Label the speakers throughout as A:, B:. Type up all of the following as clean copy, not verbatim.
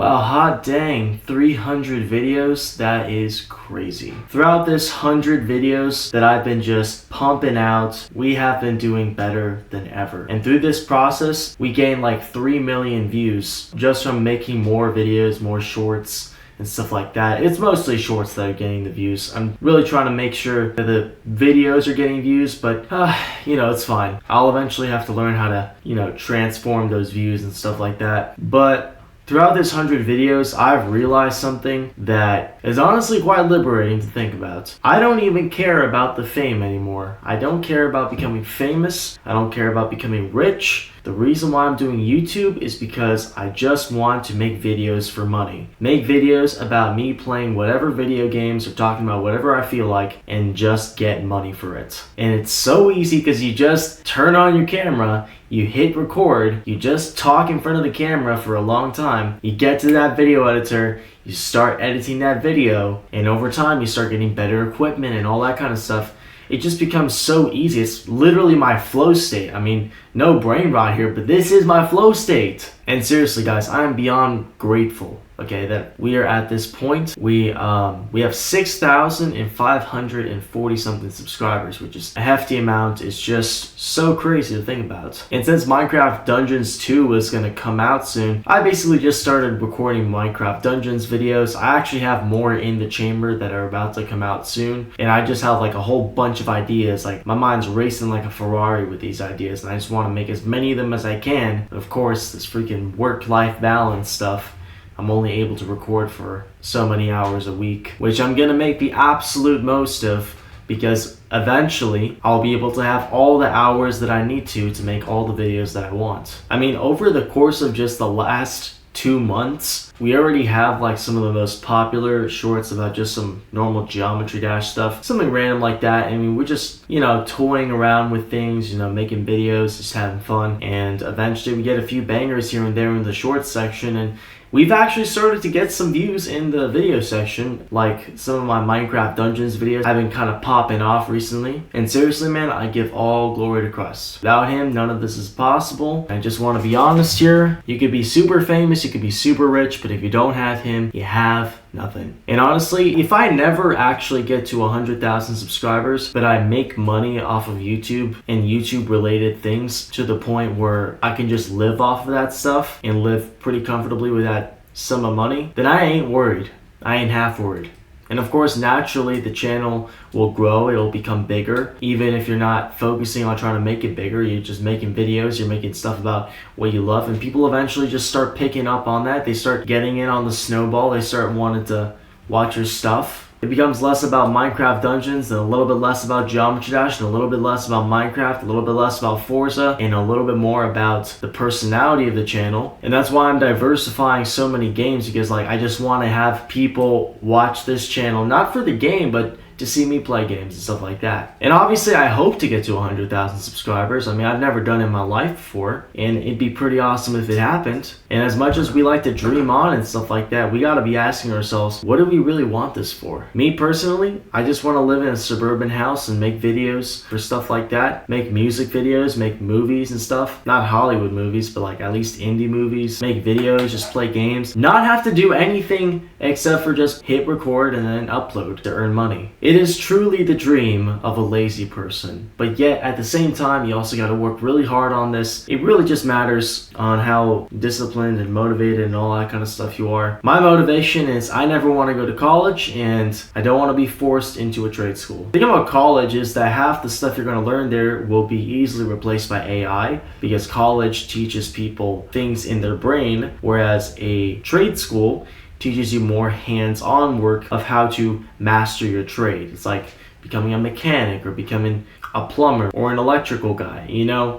A: Wow, hot dang, 300 videos? That is crazy. Throughout this 100 videos that I've been just pumping out, we have been doing better than ever. And through this process, we gained like 3 million views just from making more videos, more shorts, and stuff like that. It's mostly shorts that are getting the views. I'm really trying to make sure that the videos are getting views, but it's fine. I'll eventually have to learn how to, transform those views and stuff like that. But throughout this 100 videos, I've realized something that is honestly quite liberating to think about. I don't even care about the fame anymore. I don't care about becoming famous. I don't care about becoming rich. The reason why I'm doing YouTube is because I just want to make videos for money. Make videos about me playing whatever video games or talking about whatever I feel like and just get money for it. And it's so easy because you just turn on your camera, you hit record, you just talk in front of the camera for a long time, you get to that video editor, you start editing that video, and over time you start getting better equipment and all that kind of stuff. It just becomes so easy. It's literally my flow state. I mean, no brain rot here, but this is my flow state. And seriously, guys, I am beyond grateful, okay, that we are at this point. We have 6,540 something subscribers, which is a hefty amount. It's just so crazy to think about. And since Minecraft Dungeons 2 was going to come out soon, I basically just started recording Minecraft Dungeons videos. I actually have more in the chamber that are about to come out soon, and I just have like a whole bunch of ideas. Like, my mind's racing like a Ferrari with these ideas, and I just want to make as many of them as I can. But of course, this freaking work-life balance stuff, I'm only able to record for so many hours a week, which I'm gonna make the absolute most of, because eventually I'll be able to have all the hours that I need to make all the videos that I want. I mean, over the course of just the last 2 months, we already have like some of the most popular shorts about just some normal Geometry Dash stuff, something random like that. I mean, we're just, toying around with things, making videos, just having fun. And eventually we get a few bangers here and there in the shorts section, and we've actually started to get some views in the video section. Like, some of my Minecraft Dungeons videos have been kind of popping off recently. And seriously, man, I give all glory to Christ. Without him, none of this is possible. I just want to be honest here. You could be super famous, you could be super rich, but if you don't have him, you have nothing. And honestly, if I never actually get to 100,000 subscribers, but I make money off of YouTube and YouTube related things to the point where I can just live off of that stuff and live pretty comfortably with that sum of money, then I ain't worried. I ain't half worried. And of course, naturally, the channel will grow. It'll become bigger. Even if you're not focusing on trying to make it bigger, you're just making videos, you're making stuff about what you love, and people eventually just start picking up on that. They start getting in on the snowball. They start wanting to watch your stuff. It becomes less about Minecraft Dungeons and a little bit less about Geometry Dash and a little bit less about Minecraft, a little bit less about Forza, and a little bit more about the personality of the channel. And that's why I'm diversifying so many games, because I just want to have people watch this channel, not for the game, but to see me play games and stuff like that. And obviously I hope to get to 100,000 subscribers. I mean, I've never done it in my life before, and it'd be pretty awesome if it happened. And as much as we like to dream on and stuff like that, we gotta be asking ourselves, what do we really want this for? Me personally, I just want to live in a suburban house and make videos for stuff like that. Make music videos, make movies and stuff. Not Hollywood movies, but like at least indie movies. Make videos, just play games. Not have to do anything except for just hit record and then upload to earn money. It is truly the dream of a lazy person, but yet at the same time, you also got to work really hard on this. It really just matters on how disciplined and motivated and all that kind of stuff you are. My motivation is I never want to go to college, and I don't want to be forced into a trade school. The thing about college is that half the stuff you're going to learn there will be easily replaced by AI, because college teaches people things in their brain, whereas a trade school teaches you more hands-on work of how to master your trade. It's like becoming a mechanic or becoming a plumber or an electrical guy,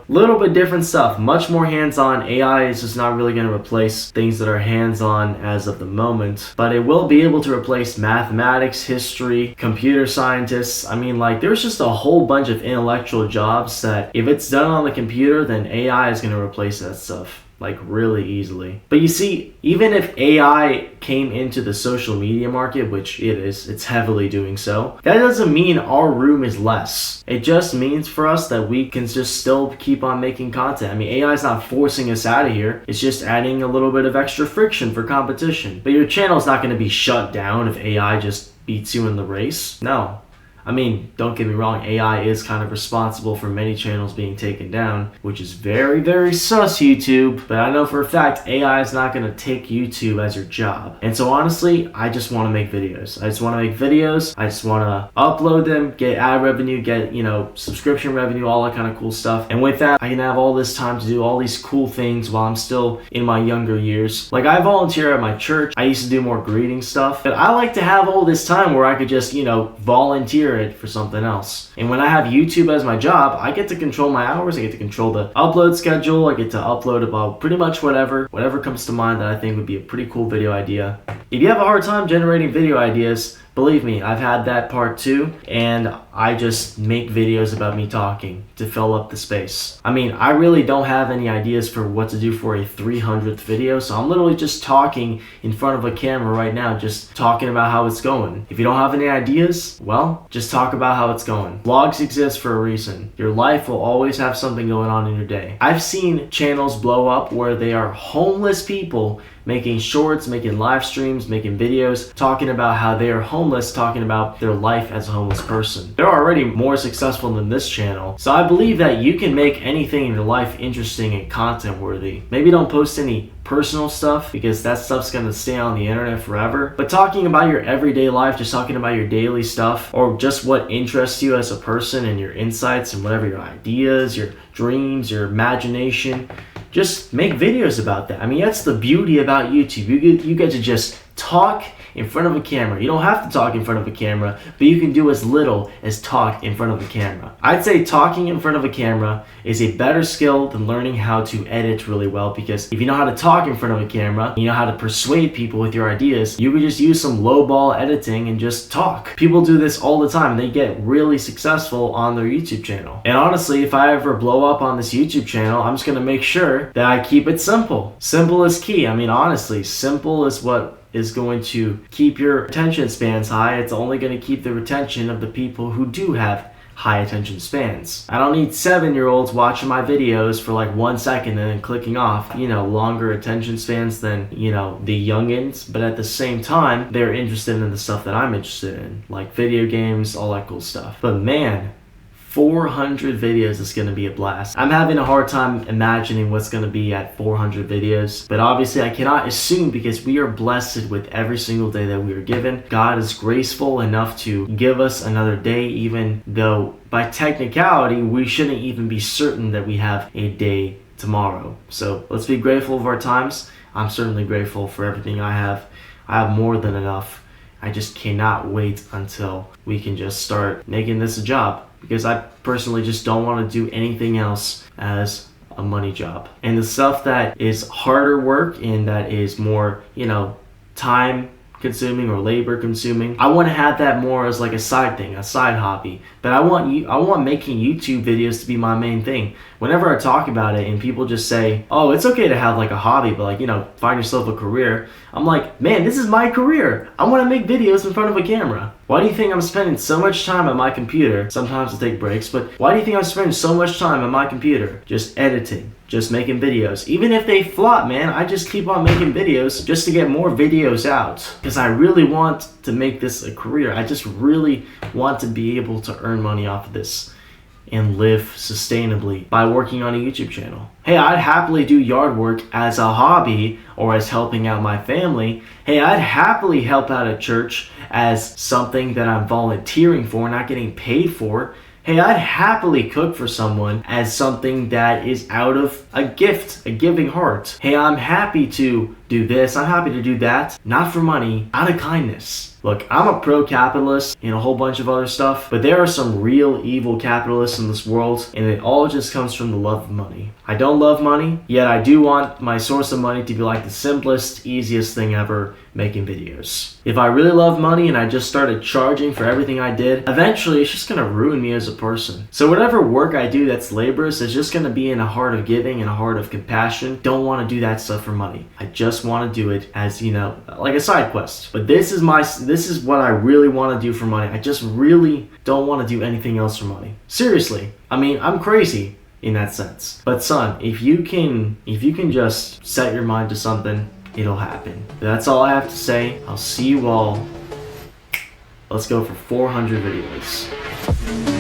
A: little bit different stuff, much more hands-on. AI is just not really going to replace things that are hands-on as of the moment, but it will be able to replace mathematics, history, computer scientists. I mean, there's just a whole bunch of intellectual jobs that if it's done on the computer, then AI is going to replace that stuff. like really easily. But you see, even if AI came into the social media market, which it is, it's heavily doing so, that doesn't mean our room is less. It just means for us that we can just still keep on making content. I mean, AI is not forcing us out of here. It's just adding a little bit of extra friction for competition. But your channel is not going to be shut down if AI just beats you in the race. No. I mean, don't get me wrong, AI is kind of responsible for many channels being taken down, which is very, very sus, YouTube. But I know for a fact, AI is not going to take YouTube as your job. And so honestly, I just want to make videos. I just want to make videos. I just want to upload them, get ad revenue, get, subscription revenue, all that kind of cool stuff. And with that, I can have all this time to do all these cool things while I'm still in my younger years. Like, I volunteer at my church. I used to do more greeting stuff. But I like to have all this time where I could just, volunteer it for something else. And when I have YouTube as my job, I get to control my hours. I get to control the upload schedule. I get to upload about pretty much whatever comes to mind that I think would be a pretty cool video idea. If you have a hard time generating video ideas, believe me, I've had that part too, and I just make videos about me talking to fill up the space. I mean, I really don't have any ideas for what to do for a 300th video, so I'm literally just talking in front of a camera right now, just talking about how it's going. If you don't have any ideas, well, just talk about how it's going. Vlogs exist for a reason. Your life will always have something going on in your day. I've seen channels blow up where they are homeless people making shorts, making live streams, making videos, talking about how they are homeless, talking about their life as a homeless person. They're already more successful than this channel. So I believe that you can make anything in your life interesting and content worthy. Maybe don't post any personal stuff because that stuff's gonna stay on the internet forever. But talking about your everyday life, just talking about your daily stuff, or just what interests you as a person and your insights and whatever your ideas, your dreams, your imagination, just make videos about that. I mean, that's the beauty about YouTube. You get to just talk in front of a camera. You don't have to talk in front of a camera, but you can do as little as talk in front of a camera. I'd say talking in front of a camera is a better skill than learning how to edit really well, because if you know how to talk in front of a camera, you know how to persuade people with your ideas, you could just use some lowball editing and just talk. People do this all the time and they get really successful on their YouTube channel. And honestly, if I ever blow up on this YouTube channel, I'm just gonna make sure that I keep it simple. Simple is key. I mean, honestly, simple is what is going to keep your attention spans high. It's only going to keep the retention of the people who do have high attention spans. I don't need 7-year-olds watching my videos for like 1 second and then clicking off. Longer attention spans than, the youngins, but at the same time, they're interested in the stuff that I'm interested in, like video games, all that cool stuff. But man, 400 videos is going to be a blast. I'm having a hard time imagining what's going to be at 400 videos, but obviously I cannot assume because we are blessed with every single day that we are given. God is graceful enough to give us another day, even though by technicality we shouldn't even be certain that we have a day tomorrow. So let's be grateful of our times. I'm certainly grateful for everything I have. I have more than enough. I just cannot wait until we can just start making this a job, because I personally just don't want to do anything else as a money job. And the stuff that is harder work and that is more, time consuming or labor consuming, I want to have that more as like a side thing, a side hobby. But I want making YouTube videos to be my main thing. Whenever I talk about it and people just say, oh, it's okay to have like a hobby, but like, find yourself a career, I'm like, man, this is my career. I want to make videos in front of a camera. Why do you think I'm spending so much time on my computer? Sometimes I take breaks, but why do you think I'm spending so much time on my computer? Just editing, just making videos. Even if they flop, man, I just keep on making videos just to get more videos out, because I really want to make this a career. I just really want to be able to earn money off of this and live sustainably by working on a YouTube channel. Hey, I'd happily do yard work as a hobby or as helping out my family. Hey, I'd happily help out at church as something that I'm volunteering for, not getting paid for. Hey, I'd happily cook for someone as something that is out of a gift, a giving heart. Hey, I'm happy to do this, I'm happy to do that. Not for money, out of kindness. Look, I'm a pro-capitalist and a whole bunch of other stuff, but there are some real evil capitalists in this world, and it all just comes from the love of money. I don't love money, yet I do want my source of money to be like the simplest, easiest thing ever, making videos. If I really love money and I just started charging for everything I did, eventually it's just gonna ruin me as a person. So whatever work I do that's laborious is just gonna be in a heart of giving and a heart of compassion. Don't want to do that stuff for money. I just want to do it as, you know, like a side quest. But this is what I really want to do for money. I just really don't want to do anything else for money. Seriously. I mean, I'm crazy in that sense. But son, if you can just set your mind to something, it'll happen. That's all I have to say. I'll see you all. Let's go for 400 videos.